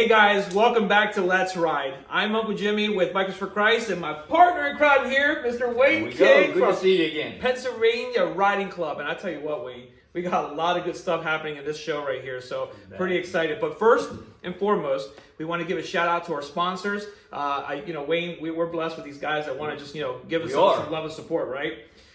Hey guys, welcome back to Let's Ride. I'm Uncle Jimmy with Bikers for Christ, and my partner in crime here, Mr. Wayne King Good to see you again. Pennsylvania Riding Club. And I tell you what, Wayne, we got a lot of good stuff happening in this show right here, so pretty excited. But first and foremost, we want to give a shout out to our sponsors. Wayne, we're blessed with these guys that want to just give us some love and support, right?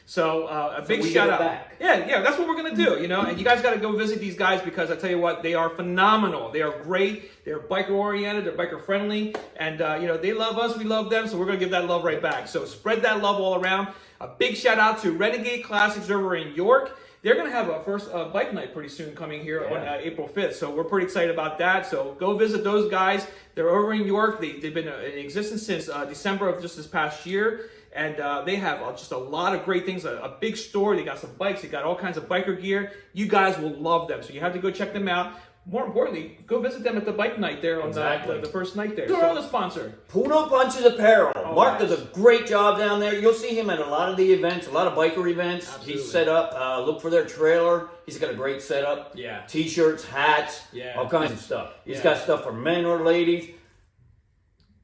So a big shout out. Yeah, that's what we're gonna do, And you guys got to go visit these guys because I tell you what, they are phenomenal. They are great. They're biker oriented. They're biker friendly, and they love us. We love them. So we're gonna give that love right back. So spread that love all around. A big shout out to Renegade Classics over in York. They're going to have a first bike night pretty soon coming here on April 5th. So we're pretty excited about that. So go visit those guys. They're over in York. They've been in existence since December of just this past year. And they have just a lot of great things, a big store. They got some bikes. They got all kinds of biker gear. You guys will love them. So you have to go check them out. More importantly, go visit them at the bike night there on the first night there. They're on the sponsor. Puno Punches Apparel. Oh, Mark does a great job down there. You'll see him at a lot of the events, a lot of biker events. Absolutely. He's set up. Look for their trailer. He's got a great setup. Yeah. T-shirts, hats, all kinds of stuff. He's got stuff for men or ladies.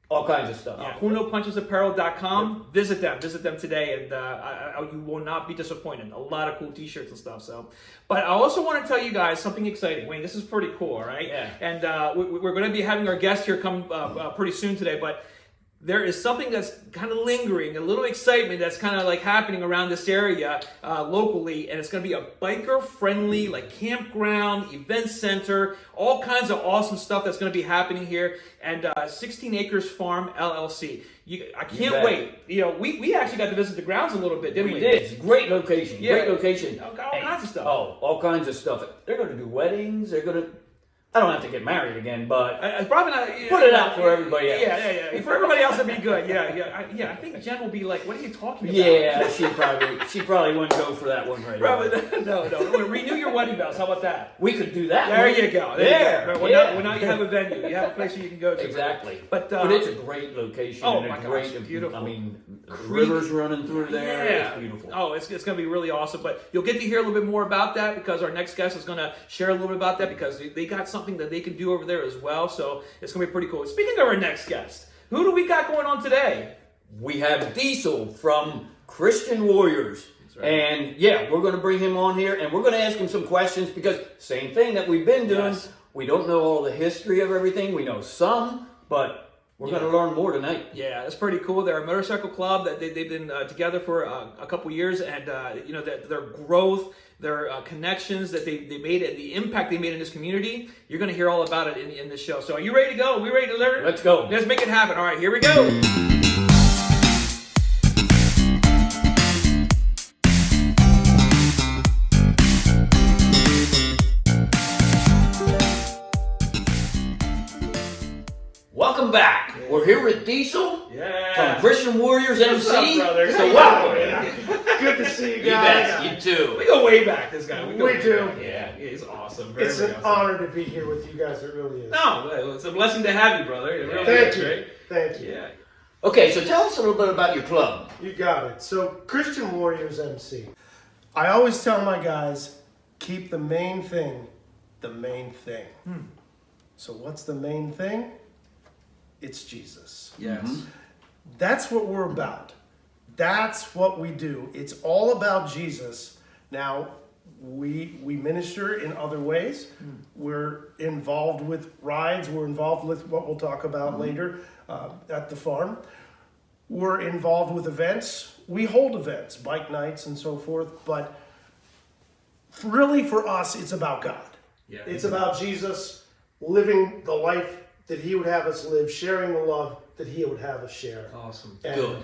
All kinds of stuff. Yeah, PunoPunchesApparel.com. Visit them today, and you will not be disappointed. A lot of cool T-shirts and stuff. So, but I also want to tell you guys something exciting. Wayne, this is pretty cool, all right? Yeah. And we're going to be having our guest here come pretty soon today, but there is something that's kind of lingering, a little excitement that's kind of like happening around this area locally, and it's going to be a biker-friendly, like campground, event center, all kinds of awesome stuff that's going to be happening here, and 16 Acres Farm LLC. I can't wait. We actually got to visit the grounds a little bit, didn't we? We did. It's a great location. Yeah. Great location. All kinds of stuff. Oh, all kinds of stuff. They're going to do weddings. They're going to... I don't have to get married again, but probably not. Put it out for everybody else. Yeah. For everybody else, it'd be good. Yeah. I think Jen will be like, "What are you talking about?" Yeah, she probably wouldn't go for that one right now. Probably no. Renew your wedding vows. How about that? We could do that. There you go. Well, now you have a venue. You have a place where you can go to. Exactly. But it's a great location. Oh and my gosh, beautiful. I mean, rivers running through there. Yeah. It's beautiful. Oh, it's going to be really awesome. But you'll get to hear a little bit more about that because our next guest is going to share a little bit about that because they got something that they can do over there as well. So it's going to be pretty cool. Speaking of our next guest, who do we got going on today? We have Diesel from Christian Warriors. Right. And we're going to bring him on here and we're going to ask him some questions because same thing that we've been doing. Yes. We don't know all the history of everything. We know some, but we're going to learn more tonight. Yeah, that's pretty cool. They're a motorcycle club that they've been together for a couple years, and their growth, their connections that they made, and the impact they made in this community. You're going to hear all about it in this show. So, are you ready to go? Are we ready to learn? Let's go. Let's make it happen. All right, here we go. Welcome back. We're here with Diesel from Christian Warriors MC. What's up, brother? So welcome. Good to see you You guys. bet. You too. We go way back, this guy. We do. Yeah, he's awesome. It's an awesome. honor to be here with you guys. It really is. No, it's a blessing to have you, brother. It really Thank is, you. right? Thank you. Yeah. Okay, so tell us a little bit about your club. You got it. So, Christian Warriors MC. I always tell my guys, keep the main thing the main thing. So, what's the main thing? It's Jesus. Yes. Mm-hmm. That's what we're about. That's what we do. It's all about Jesus. Now, we minister in other ways. We're involved with rides. We're involved with what we'll talk about later at the farm. We're involved with events. We hold events, bike nights and so forth. But really for us, it's about God. Yeah. It's about Jesus living the life that he would have us live, sharing the love that he would have us share. Awesome. And Good.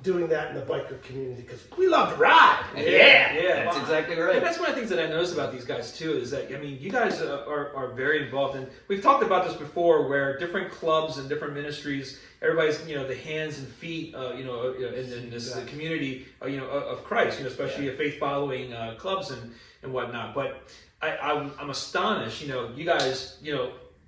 doing that in the biker community because we love to ride. Yeah. That's exactly right. And that's one of the things that I noticed about these guys too is that, I mean, you guys are very involved in, we've talked about this before where different clubs and different ministries, everybody's, the hands and feet, in this community, of Christ, especially faith following clubs and whatnot. But I'm astonished,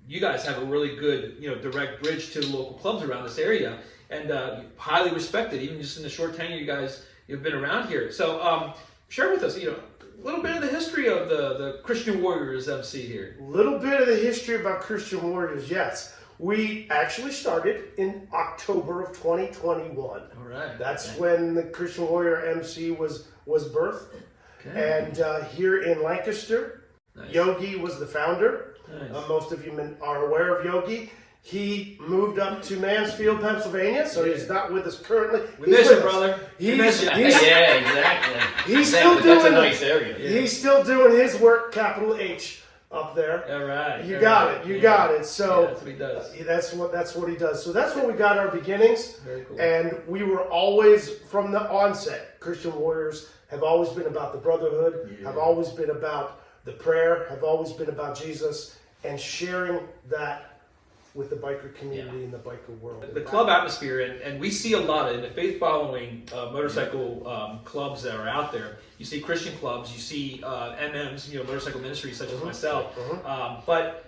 you guys have a really good, direct bridge to local clubs around this area, and highly respected, even just in the short tenure you've been around here. So share with us, a little bit of the history of the Christian Warriors MC here. A little bit of the history about Christian Warriors, yes. We actually started in October of 2021. All right. That's when the Christian Warrior MC was birthed. Okay. And here in Lancaster, Nice. Yogi was the founder. Nice. Most of you are aware of Yogi. He moved up to Mansfield, Pennsylvania, so he's not with us currently. We miss you, brother. We miss you. Yeah, exactly. He's still That's doing a nice area. He's still doing his work, capital H, up there. All right. You All got right. it. You got it. So that's what he does. that's what he does. So that's where we got our beginnings. Very cool. And we were always from the onset. Christian Warriors have always been about the brotherhood. Have always been about the prayer. Have always been about Jesus and sharing that with the biker community and the biker world. The club atmosphere, and we see a lot in the faith-following motorcycle clubs that are out there. You see Christian clubs, you see MMs, motorcycle ministries such as myself. But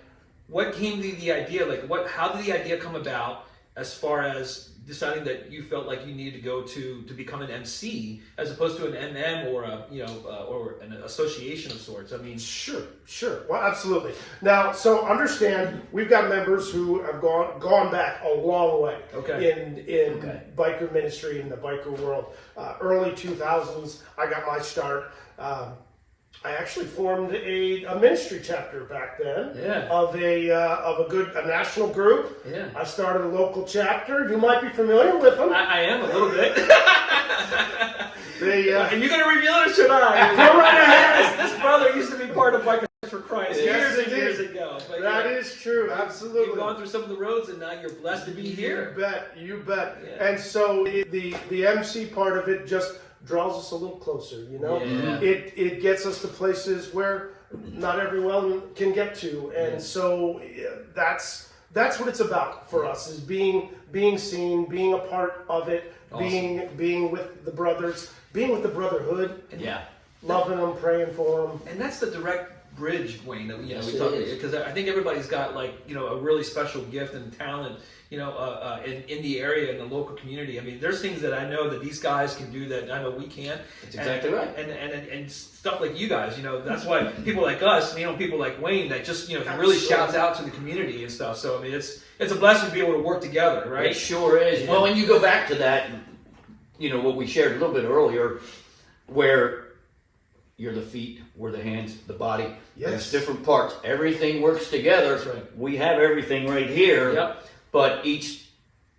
what came to the idea? How did the idea come about? As far as deciding that you felt like you needed to go to become an MC as opposed to an MM or or an association of sorts. I mean, Sure. Well, absolutely. Now, so understand, we've got members who have gone back a long way in biker ministry, in the biker world. Early 2000s, I got my start. I actually formed a ministry chapter back then of a national group. Yeah. I started a local chapter. You might be familiar with them. I am a little bit. And you're going to reveal it, or should I? Go right ahead. This brother used to be part of Bikers for Christ Yes, years and years ago. But that is true. Absolutely. You've gone through some of the roads, and now you're blessed to be here. You bet. Yeah. And so the MC part of it just draws us a little closer, Yeah. It gets us to places where not everyone can get to, and so that's what it's about for us, is being seen, being a part of it, Awesome. being with the brothers, being with the brotherhood, Yeah. loving them, praying for them. And that's the direct bridge, Wayne, that we Yes, we it talk is. because I think everybody's got a really special gift and talent, in the area, in the local community. I mean, there's things that I know that these guys can do that I know we can't. That's exactly right. And stuff like you guys, that's why people like us, people like Wayne, that just really Absolutely. shouts out to the community and stuff. So I mean, it's a blessing to be able to work together, right? It sure is. Yeah. Well, when you go back to that, what we shared a little bit earlier, where you're the feet, we're the hands, the body. Yes. There's different parts. Everything works together. That's right. We have everything right here. Yep. But each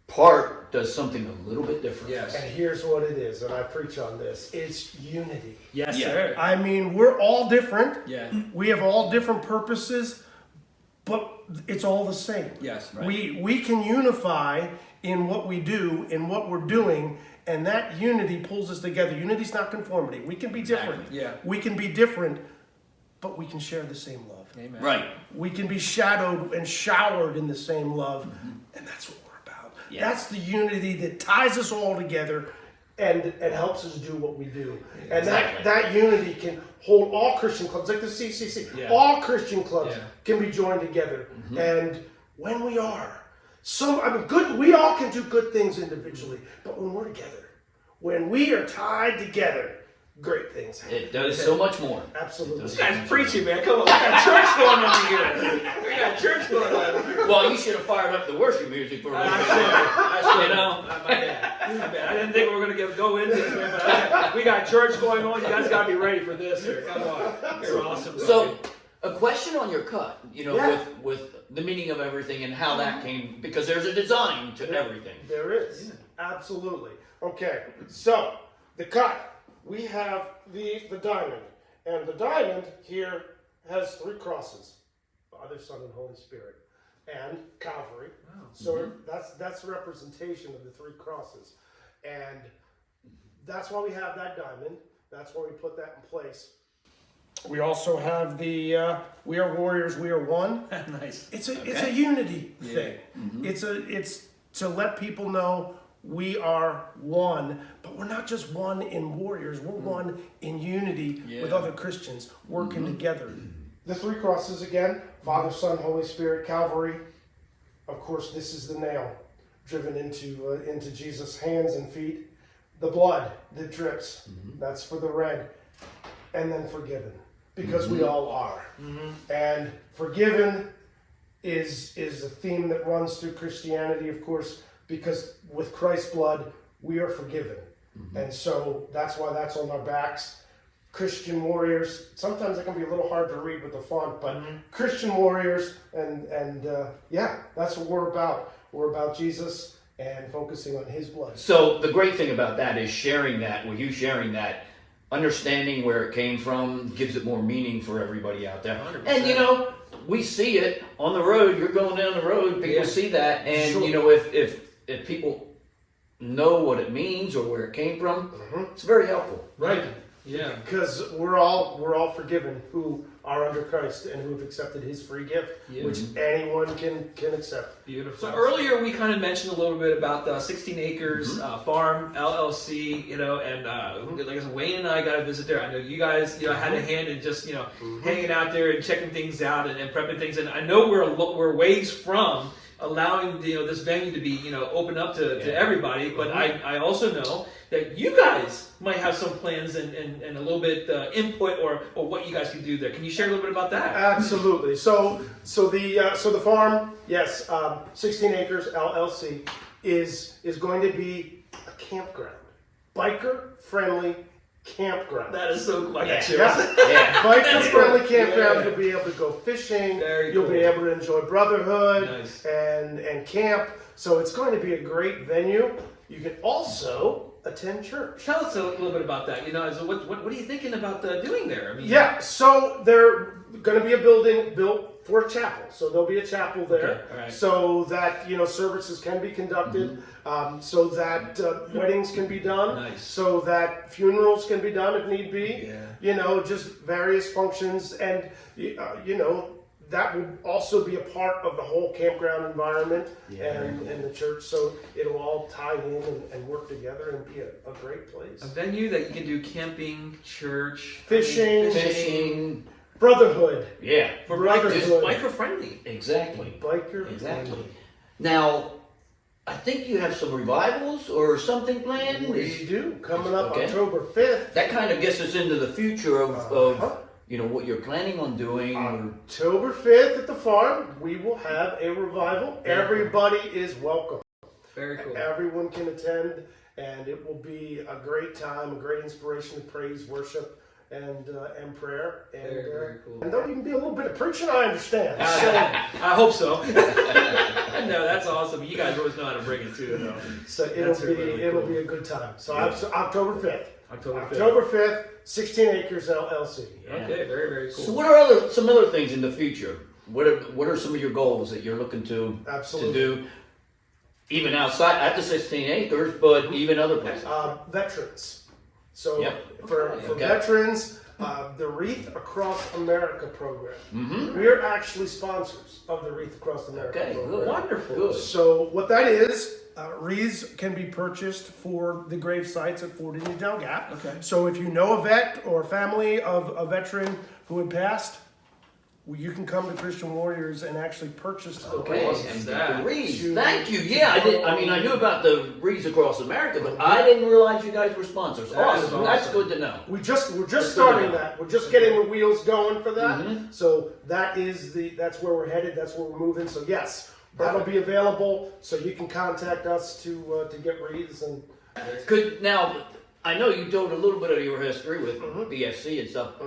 part does something a little bit different. Yes. And here's what it is, and I preach on this: it's unity. Yes, Yeah. sir. I mean, we're all different. Yeah. We have all different purposes, but it's all the same. Yes. Right. We can unify in what we do, in what we're doing, and that unity pulls us together. Unity's not conformity. We can be different. Exactly, yeah. We can be different, but we can share the same love. Amen. Right. We can be shadowed and showered in the same love, and that's what we're about. Yeah. That's the unity that ties us all together and helps us do what we do. And Exactly. that unity can hold all Christian clubs, like the CCC. Yeah. All Christian clubs Yeah. can be joined together. And when we are, good. We all can do good things individually, but when we're together, when we are tied together, great things happen. It does so much more. Absolutely. This guy's preaching, man. Come on, we got church going on here. We got church going on here. Well, you should have fired up the worship music for a little bit. I should. You know? My bad. I didn't think we were going to go into this, man, but we got church going on. You guys got to be ready for this here. Come on. You're awesome. So, a question on your cut, Yeah. with the meaning of everything and how that came, because there's a design to everything. There is. Absolutely. Okay, so the cut. We have the diamond. And the diamond here has 3 crosses: Father, Son, and Holy Spirit. And Calvary. Wow. So that's a representation of the 3 crosses. And that's why we have that diamond. That's why we put that in place. We also have the We Are Warriors, We Are One. Nice. It's a unity thing. It's to let people know we are one, but we're not just one in Warriors. We're one in unity with other Christians working together. The 3 crosses again: Father, Son, Holy Spirit, Calvary. Of course, this is the nail driven into Jesus' hands and feet. The blood that drips, that's for the red. And then forgiven, because we all are. And forgiven is a theme that runs through Christianity, of course, because with Christ's blood, we are forgiven. And so that's why that's on our backs. Christian warriors, sometimes it can be a little hard to read with the font, but Christian warriors, and yeah, that's what we're about. We're about Jesus and focusing on his blood. So the great thing about that is sharing that, with you sharing that, understanding where it came from gives it more meaning for everybody out there. 100%. And you know, we see it on the road. You're going down the road, people see that, and Sure. you know, if people know what it means or where it came from, it's very helpful. Right. Yeah. Because we're all forgiven who are under Christ and who have accepted his free gift, which anyone can accept. Beautiful. So earlier we kind of mentioned a little bit about the 16 Acres Farm LLC, you know, and like I said, Wayne and I got to visit there. I know you guys, you know, had a hand in just, you know, hanging out there and checking things out and prepping things. And I know we're ways from allowing, you know, this venue to be, you know, open up to everybody, but I also know that you guys might have some plans and a little bit input or what you guys can do there. Can you share a little bit about that? Absolutely. So the farm, yes, 16 Acres LLC is going to be a campground, biker friendly campground. That is so cool. I got chills. Yeah. Biker friendly campground. You'll be able to go fishing. You'll be able to enjoy brotherhood and camp. So it's going to be a great venue. You can also attend church. Tell us a little bit about that. You know, so what are you thinking about doing there? I mean, yeah, so they're going to be a building built for a chapel. So there'll be a chapel there, all right. so that, you know, services can be conducted, so that weddings can be done, so that funerals can be done if need be. You know, just various functions, and you know, that will also be a part of the whole campground environment and the church. So it'll all tie in and work together and be a great place. A venue that you can do camping, church, Fishing. Brotherhood. Yeah. For Brotherhood. biker friendly. Exactly. Biker. Exactly. Now, I think you have some revivals or something planned. We do. Coming up Okay. October 5th. That kind of gets us into the future of you know, what you're planning on doing. October 5th at the farm, we will have a revival. Everybody is welcome. Very cool. Everyone can attend, and it will be a great time, a great inspiration of praise, worship, and prayer. And, Very cool. And there'll even be a little bit of preaching, I understand. I hope so. No, that's awesome. You guys always know how to bring it too, though. So it'll be a good time. So October 5th. October 5th, 16 Acres LLC. Okay, very, very cool. So what are some other things in the future? What are some of your goals that you're looking to do, even outside at the 16 acres, but even other places? Veterans. So for Okay. veterans, the Wreath Across America program. We're actually sponsors of the Wreath Across America program. Good. Wonderful. Good. So what that is, wreaths can be purchased for the grave sites at Fort Indian Town Gap. Okay. So if you know a vet or a family of a veteran who had passed, well, you can come to Christian Warriors and actually purchase the Okay, wreaths. and the wreaths. Thank you. Yeah, I knew about the wreaths across America, but I didn't realize you guys were sponsors. Awesome. That's good to know. We're just starting that. We're just getting the wheels going for that. So that's where we're headed. That's where we're moving. So yes, that'll be available. So you can contact us to get wreaths and. Now, I know you told a little bit of your history with BFC and stuff.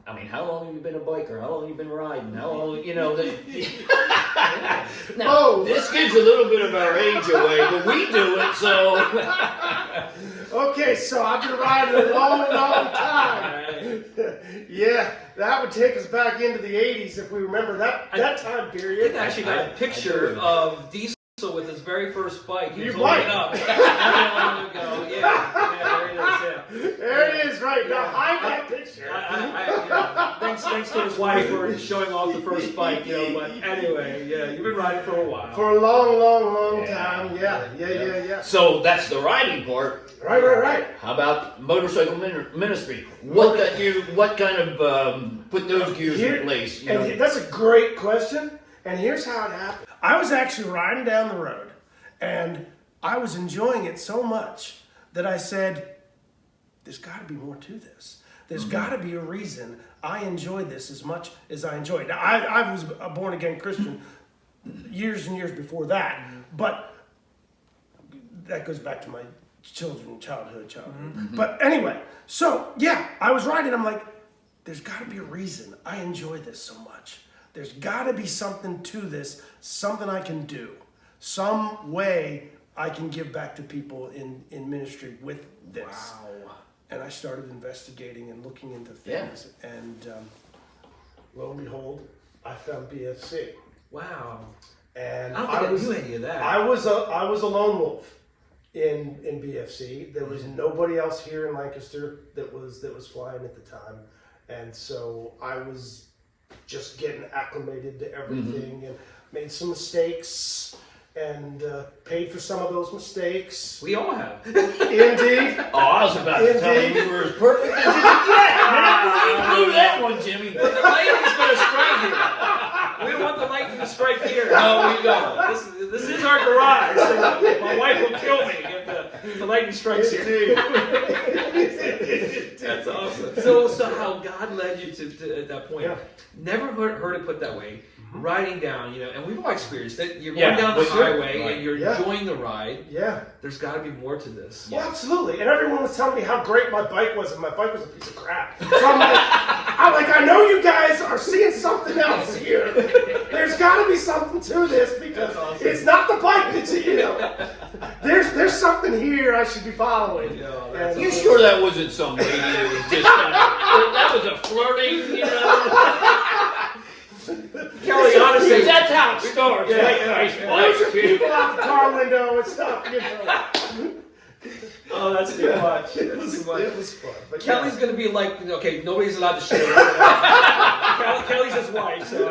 I mean, how long have you been a biker? How long have you been riding? How long, you know? Now, this gives a little bit of our age away, but we do it, so. Okay, so I've been riding a long time. Yeah, that would take us back into the 80s if we remember that time period. I actually got a picture of Diesel with his very first bike. He was You might. holding it up. Not long ago. Yeah, there it is. Yeah. There it is, right now. Hide that picture. Thanks to his wife for showing off the first bike, you know. But anyway, yeah, you've been riding for a while. For a long time. Yeah. So that's the riding part. Right. How about motorcycle ministry? What kind of put those gears in place? You know? And that's a great question. And here's how it happened. I was actually riding down the road, and I was enjoying it so much that I said, there's got to be more to this. There's got to be a reason I enjoy this as much as I enjoy it. Now, I was a born again Christian years and years before that, but that goes back to my childhood. But anyway, so yeah, I was riding. I'm like, there's got to be a reason I enjoy this so much. There's got to be something to this, something I can do, some way I can give back to people in ministry with this. Wow. And I started investigating and looking into things. Yeah. And lo and behold, I found BFC. Wow. And I don't think I knew any of that. I was a lone wolf in BFC. There was nobody else here in Lancaster that was flying at the time. And so I was just getting acclimated to everything and made some mistakes and paid for some of those mistakes. We all have. Indeed. Oh, I was about to tell you you were as perfect as you could get. You blew that one, Jimmy. The lightning's going to strike here. We don't want the lightning to strike here. No, we don't. This is our garage. So my wife will kill me if the lightning strikes here. That's awesome. So how God led you to at that point. Yeah. Never heard it put that way. Riding down, and we've all experienced it. You're Yeah, going down the for sure. highway Right. and you're Yeah. enjoying the ride. Yeah. There's got to be more to this. Well, absolutely. And everyone was telling me how great my bike was, and my bike was a piece of crap. So I'm like, I know you guys are seeing something else here. There's got to be something to this because it's not the bike that there's something here I should be following. Yeah, You sure that wasn't some lady that was just that was a flirting, Kelly, honestly, that's how it starts. There's just people out the car window and stuff. Oh, that's too much. It was fun. But Kelly's going to be like, okay, nobody's allowed to share. Kelly's his wife, so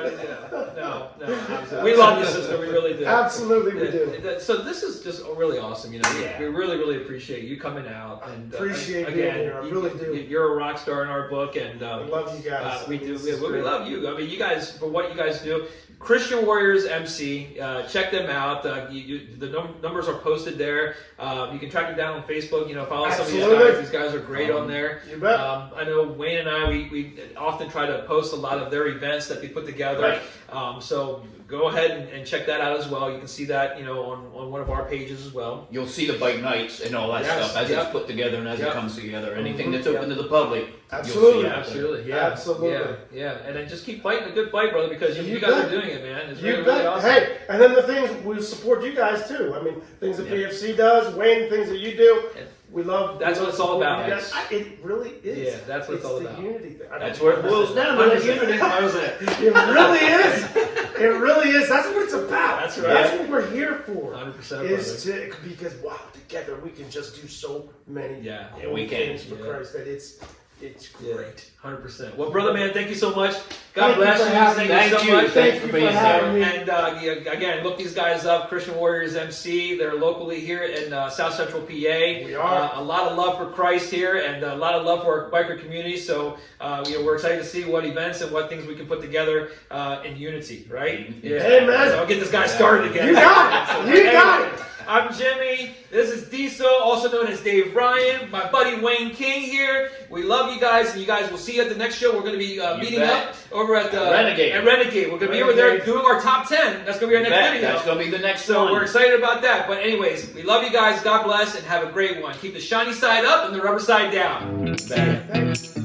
no. We love you, sister. We really do. Absolutely, we do. So this is just really awesome. Yeah. We really, really appreciate you coming out. And Appreciate being here. I really do. You're a rock star in our book, and I love you guys. we do. We love you. I mean, you guys for what you guys do. Christian Warriors MC, check them out. The numbers are posted there. You can track them down on Facebook. Follow some of these guys. These guys are great on there. You bet. I know Wayne and I, we often try to post a lot of their events that they put together. Right. So go ahead and check that out as well. You can see that on one of our pages as well. You'll see the bike nights and all that Yes, stuff as yep. it's put together and as Yep. it comes together. Anything that's open to the public. Absolutely. You'll see Absolutely, yeah, Absolutely. yeah. And then just keep fighting a good fight, brother, because you You guys bet. are doing it, man. It's You really, bet. really awesome. Hey, and then the things we support you guys too. I mean, things that BFC does, Wayne, things that you do. We love. That's what it's all about. It really is. Yeah, that's what it's all about. The unity thing. That's where it boils down to. That unity. It really is. It really is. That's what it's about. That's right. That's what we're here for. 100%, Because together we can just do so many. Yeah, we can. things for Christ that it's great. 100%. Well, brother, man, thank you so much. God Thank bless you you. for having Thank you so much. Thanks for being having me. And again, look these guys up. Christian Warriors MC. They're locally here in South Central PA. We are. A lot of love for Christ here, and a lot of love for our biker community. So we're excited to see what events and what things we can put together in unity. Right? Yeah. Amen. So I'll get this guy started again. You got it. You got it. I'm Jimmy. This is Diesel, also known as Dave Ryan. My buddy Wayne King here. We love you guys, and you guys will see you at the next show. We're going to be meeting bet. up over at Renegade. At Renegade. We're going to be over there doing our top 10. That's going to be our next video. That's going to be the next So one. we're excited about that. But anyways, we love you guys. God bless, and have a great one. Keep the shiny side up and the rubber side down. Thanks.